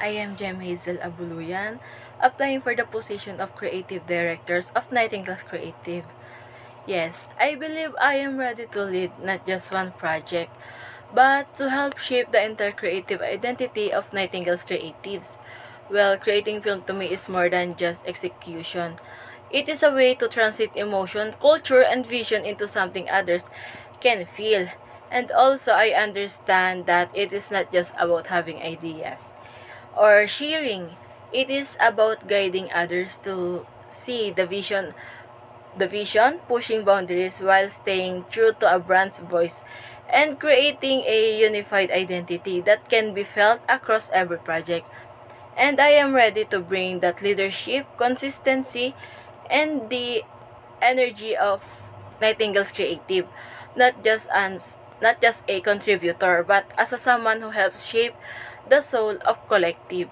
I am Hazel Abuluyan, applying for the position of Creative Directors of Nightingales Creative. Yes, I believe I am ready to lead not just one project, but to help shape the entire creative identity of Nightingales Creatives. Well, creating film to me is more than just execution. It is a way to transit emotion, culture, and vision into something others can feel. And also, I understand that it is not just about having ideas or sharing. It is about guiding others to see the vision, pushing boundaries while staying true to a brand's voice and creating a unified identity that can be felt across every project. And I am ready to bring that leadership, consistency, and the energy of Nightingale's Creative, not just a contributor, but as a someone who helps shape the soul of collective.